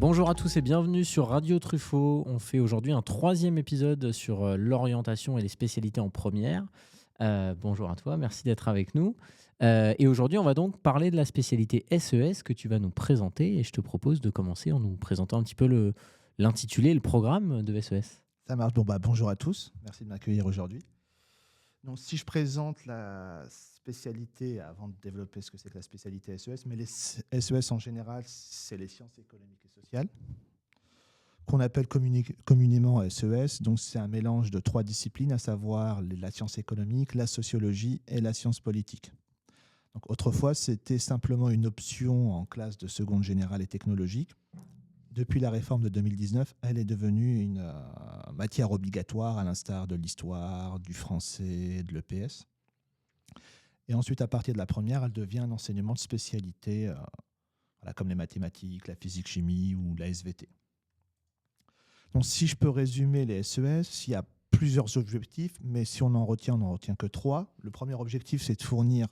Bonjour à tous et bienvenue sur Radio Truffaut. On fait aujourd'hui un troisième épisode sur l'orientation et les spécialités en première. Bonjour à toi, merci d'être avec nous. Et aujourd'hui, on va donc parler de la spécialité SES que tu vas nous présenter. Et je te propose de commencer en nous présentant un petit peu l'intitulé, le programme de SES. Ça marche. Bonjour à tous. Merci de m'accueillir aujourd'hui. Donc, si je présente la spécialité, avant de développer ce que c'est que la spécialité SES, mais les SES en général, c'est les sciences économiques et sociales, qu'on appelle communément SES. Donc, c'est un mélange de trois disciplines, à savoir la science économique, la sociologie et la science politique. Donc, autrefois, c'était simplement une option en classe de seconde générale et technologique. Depuis la réforme de 2019, elle est devenue une matière obligatoire, à l'instar de l'histoire, du français, de l'EPS. Et ensuite, à partir de la première, elle devient un enseignement de spécialité, comme les mathématiques, la physique-chimie ou la SVT. Donc, si je peux résumer les SES, il y a plusieurs objectifs, mais si on n'en retient que trois. Le premier objectif, c'est de fournir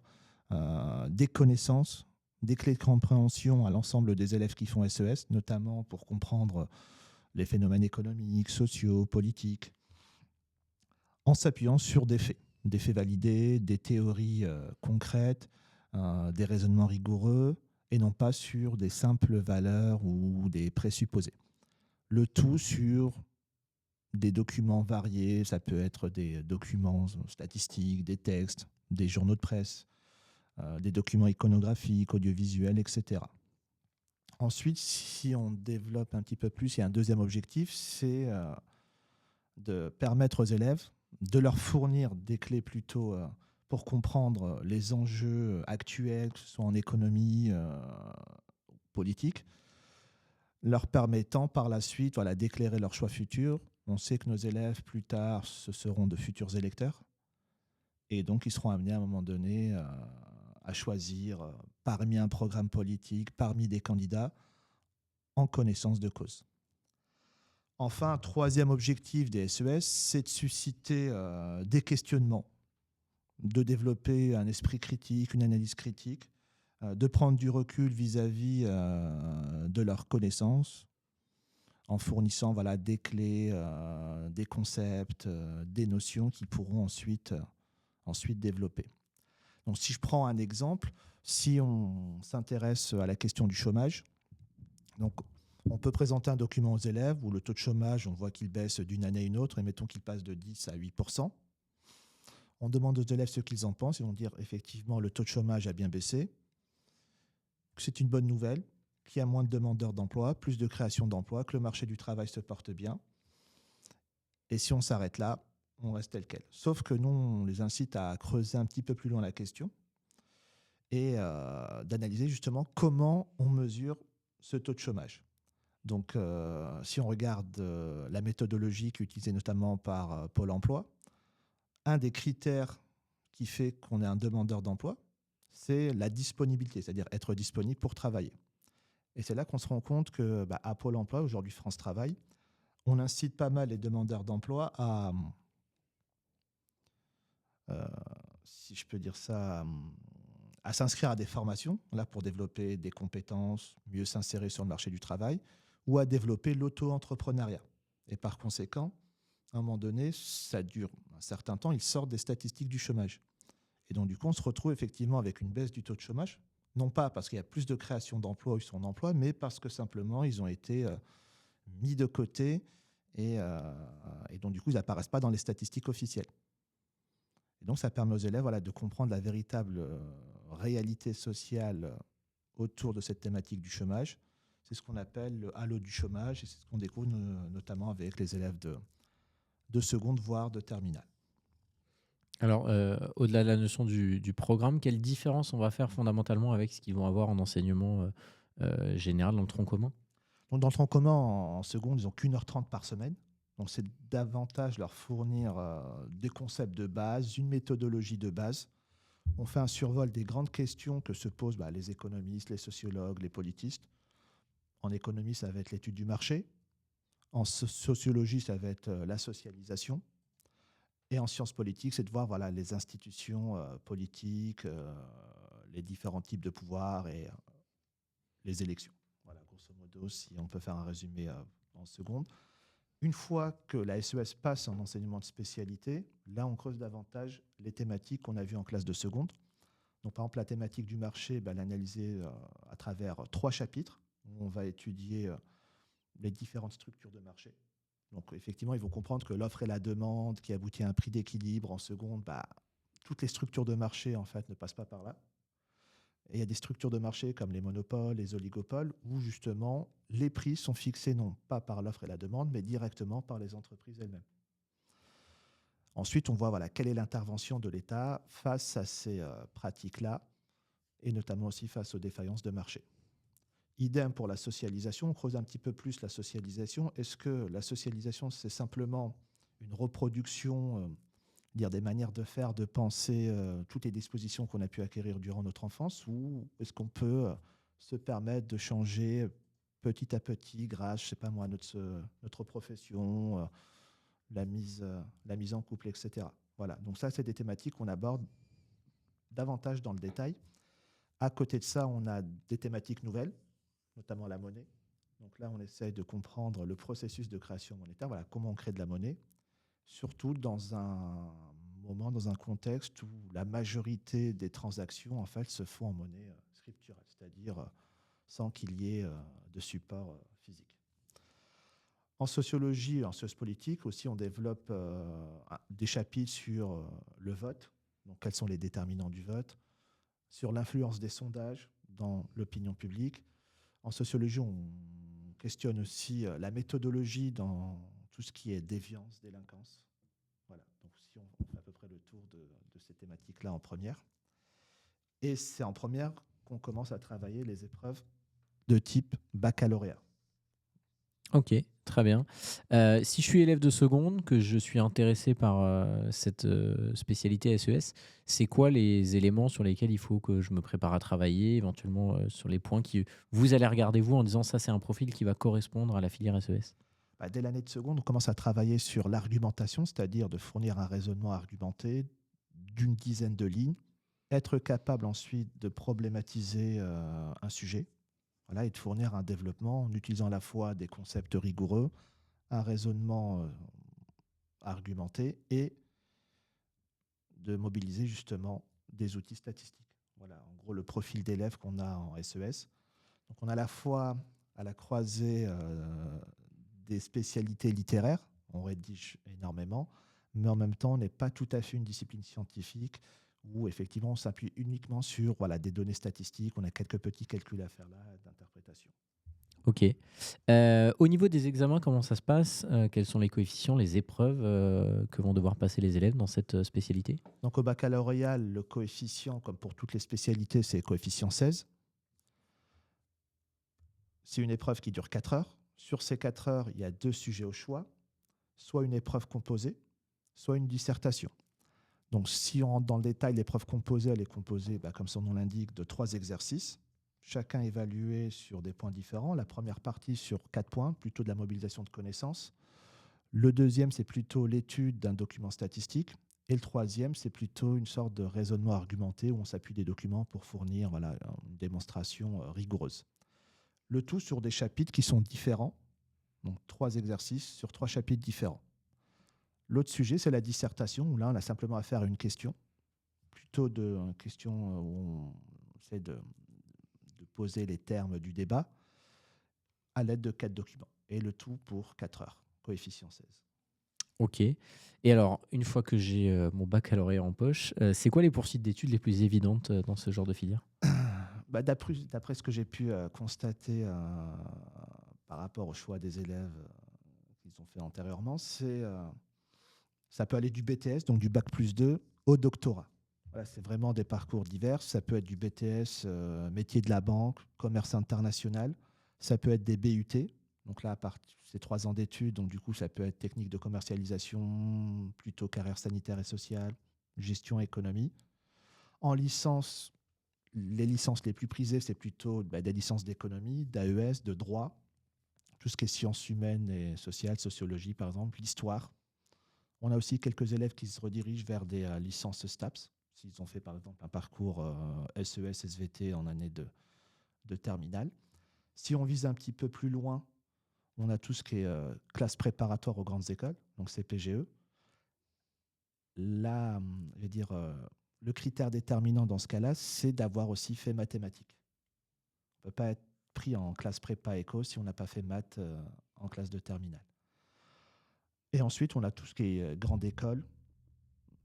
des connaissances, des clés de compréhension à l'ensemble des élèves qui font SES, notamment pour comprendre les phénomènes économiques, sociaux, politiques, en s'appuyant sur des faits validés, des théories concrètes, des raisonnements rigoureux, et non pas sur des simples valeurs ou des présupposés. Le tout sur des documents variés, ça peut être des documents statistiques, des textes, des journaux de presse, des documents iconographiques, audiovisuels, etc. Ensuite, si on développe un petit peu plus, il y a un deuxième objectif, c'est de permettre aux élèves de leur fournir des clés plutôt pour comprendre les enjeux actuels, que ce soit en économie, politique, leur permettant par la suite d'éclairer leur choix futur. On sait que nos élèves, plus tard, ce seront de futurs électeurs. Et donc, ils seront amenés à un moment donné à choisir parmi un programme politique, parmi des candidats, en connaissance de cause. Enfin, un troisième objectif des SES, c'est de susciter des questionnements, de développer un esprit critique, une analyse critique, de prendre du recul vis-à-vis de leurs connaissances, en fournissant des clés, des concepts, des notions qu'ils pourront ensuite développer. Donc, si je prends un exemple, si on s'intéresse à la question du chômage, donc on peut présenter un document aux élèves où le taux de chômage, on voit qu'il baisse d'une année à une autre, et mettons qu'il passe de 10 à 8%. On demande aux élèves ce qu'ils en pensent, ils vont dire effectivement le taux de chômage a bien baissé, que c'est une bonne nouvelle, qu'il y a moins de demandeurs d'emploi, plus de création d'emplois, que le marché du travail se porte bien. Et si on s'arrête là, on reste tel quel. Sauf que nous, on les incite à creuser un petit peu plus loin la question et d'analyser justement comment on mesure ce taux de chômage. Donc, si on regarde la méthodologie qui est utilisée notamment par Pôle emploi, un des critères qui fait qu'on est un demandeur d'emploi, c'est la disponibilité, c'est-à-dire être disponible pour travailler. Et c'est là qu'on se rend compte que à Pôle emploi, aujourd'hui France Travail, on incite pas mal les demandeurs d'emploi à, si je peux dire ça, à s'inscrire à des formations là, pour développer des compétences, mieux s'insérer sur le marché du travail, ou à développer l'auto-entrepreneuriat. Et par conséquent, à un moment donné, ça dure un certain temps, ils sortent des statistiques du chômage. Et donc, du coup, on se retrouve effectivement avec une baisse du taux de chômage, non pas parce qu'il y a plus de création d'emplois ou ils sont en emploi, mais parce que simplement, ils ont été mis de côté et donc, du coup, ils n'apparaissent pas dans les statistiques officielles. Et donc, ça permet aux élèves de comprendre la véritable réalité sociale autour de cette thématique du chômage. C'est ce qu'on appelle le halo du chômage et c'est ce qu'on découvre notamment avec les élèves de seconde, voire de terminale. Alors, au-delà de la notion du programme, quelle différence on va faire fondamentalement avec ce qu'ils vont avoir en enseignement général dans le tronc commun? Donc, dans le tronc commun, en seconde, ils n'ont qu'1h30 par semaine. Donc, c'est davantage leur fournir des concepts de base, une méthodologie de base. On fait un survol des grandes questions que se posent les économistes, les sociologues, les politistes. En économie, ça va être l'étude du marché. En sociologie, ça va être la socialisation. Et en sciences politiques, c'est de voir les institutions politiques, les différents types de pouvoirs et les élections. Voilà, grosso modo. modo, si on peut faire un résumé en seconde. Une fois que la SES passe en enseignement de spécialité, là, on creuse davantage les thématiques qu'on a vues en classe de seconde. Donc, par exemple, la thématique du marché, l'analyser à travers 3 chapitres, où on va étudier les différentes structures de marché. Donc, effectivement, ils vont comprendre que l'offre et la demande qui aboutit à un prix d'équilibre en seconde, toutes les structures de marché, en fait, ne passent pas par là. Et il y a des structures de marché comme les monopoles, les oligopoles, où justement les prix sont fixés non pas par l'offre et la demande, mais directement par les entreprises elles-mêmes. Ensuite, on voit quelle est l'intervention de l'État face à ces pratiques-là, et notamment aussi face aux défaillances de marché. Idem pour la socialisation, on creuse un petit peu plus la socialisation. Est-ce que la socialisation, c'est simplement une reproduction des manières de faire, de penser toutes les dispositions qu'on a pu acquérir durant notre enfance, ou est-ce qu'on peut se permettre de changer petit à petit grâce, je sais pas moi, notre profession, la mise en couple, etc. Voilà, donc ça, c'est des thématiques qu'on aborde davantage dans le détail. À côté de ça, on a des thématiques nouvelles, notamment la monnaie. Donc là, on essaye de comprendre le processus de création monétaire, comment on crée de la monnaie, surtout dans un moment, dans un contexte où la majorité des transactions en fait se font en monnaie scripturale, c'est-à-dire sans qu'il y ait de support physique. En sociologie, en sciences politiques aussi, on développe des chapitres sur le vote, donc quels sont les déterminants du vote, sur l'influence des sondages dans l'opinion publique. En sociologie, on questionne aussi la méthodologie dans tout ce qui est déviance, délinquance. Voilà, donc si on fait à peu près le tour de ces thématiques-là en première. Et c'est en première qu'on commence à travailler les épreuves de type baccalauréat. Ok, très bien. Si je suis élève de seconde, que je suis intéressé par cette spécialité SES, c'est quoi les éléments sur lesquels il faut que je me prépare à travailler, éventuellement sur les points que vous allez regarder vous en disant ça c'est un profil qui va correspondre à la filière SES? Dès l'année de seconde, on commence à travailler sur l'argumentation, c'est-à-dire de fournir un raisonnement argumenté d'une dizaine de lignes, être capable ensuite de problématiser un sujet, et de fournir un développement en utilisant à la fois des concepts rigoureux, un raisonnement argumenté et de mobiliser justement des outils statistiques. Voilà, en gros, le profil d'élève qu'on a en SES. Donc, on a à la fois à la croisée des spécialités littéraires, on rédige énormément, mais en même temps, on n'est pas tout à fait une discipline scientifique où effectivement on s'appuie uniquement sur des données statistiques, on a quelques petits calculs à faire là d'interprétation. Ok. Au niveau des examens, comment ça se passe? Quels sont les coefficients, les épreuves que vont devoir passer les élèves dans cette spécialité? Donc au baccalauréat, le coefficient, comme pour toutes les spécialités, c'est le coefficient 16. C'est une épreuve qui dure 4 heures. Sur ces 4 heures, il y a 2 sujets au choix, soit une épreuve composée, soit une dissertation. Donc si on rentre dans le détail, l'épreuve composée, elle est composée, comme son nom l'indique, de 3 exercices, chacun évalué sur des points différents. La première partie sur 4 points, plutôt de la mobilisation de connaissances. Le deuxième, c'est plutôt l'étude d'un document statistique. Et le troisième, c'est plutôt une sorte de raisonnement argumenté où on s'appuie des documents pour fournir une démonstration rigoureuse. Le tout sur des chapitres qui sont différents, donc 3 exercices sur 3 chapitres différents. L'autre sujet, c'est la dissertation, où là, on a simplement à faire une question, plutôt une question où on essaie de poser les termes du débat à l'aide de 4 documents. Et le tout pour 4 heures, coefficient 16. Ok. Et alors, une fois que j'ai mon baccalauréat en poche, c'est quoi les poursuites d'études les plus évidentes dans ce genre de filière? D'après ce que j'ai pu constater par rapport au choix des élèves qu'ils ont fait antérieurement, ça peut aller du BTS, donc du Bac plus 2, au doctorat. Voilà, c'est vraiment des parcours divers. Ça peut être du BTS, métier de la banque, commerce international. Ça peut être des BUT. Donc là, c'est 3 ans d'études. Donc du coup, ça peut être technique de commercialisation, plutôt carrière sanitaire et sociale, gestion, économie. En licence, les licences les plus prisées, c'est plutôt des licences d'économie, d'AES, de droit, tout ce qui est sciences humaines et sociales, sociologie par exemple, l'histoire. On a aussi quelques élèves qui se redirigent vers des licences STAPS, s'ils ont fait par exemple un parcours SES, SVT en année de terminale. Si on vise un petit peu plus loin, on a tout ce qui est classe préparatoire aux grandes écoles, donc CPGE. Là, je vais dire, le critère déterminant dans ce cas-là, c'est d'avoir aussi fait mathématiques. On ne peut pas être pris en classe prépa éco si on n'a pas fait maths en classe de terminale. Et ensuite, on a tout ce qui est grande école,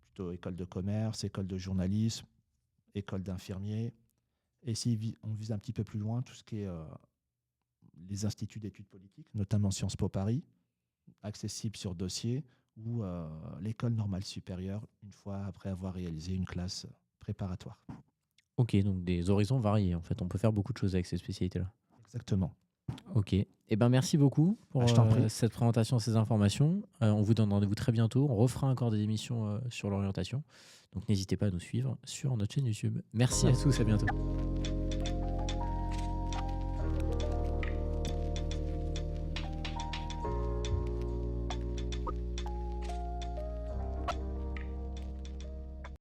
plutôt école de commerce, école de journalisme, école d'infirmiers. Et si on vise un petit peu plus loin, tout ce qui est les instituts d'études politiques, notamment Sciences Po Paris, accessible sur dossier, ou l'école normale supérieure, une fois après avoir réalisé une classe préparatoire. Ok, donc des horizons variés. En fait, on peut faire beaucoup de choses avec ces spécialités-là. Exactement. Ok. Eh ben, merci beaucoup pour Je t'en prie. cette présentation, ces informations. On vous donne rendez-vous très bientôt. On refera encore des émissions sur l'orientation. Donc, n'hésitez pas à nous suivre sur notre chaîne YouTube. Merci à tous. À bientôt.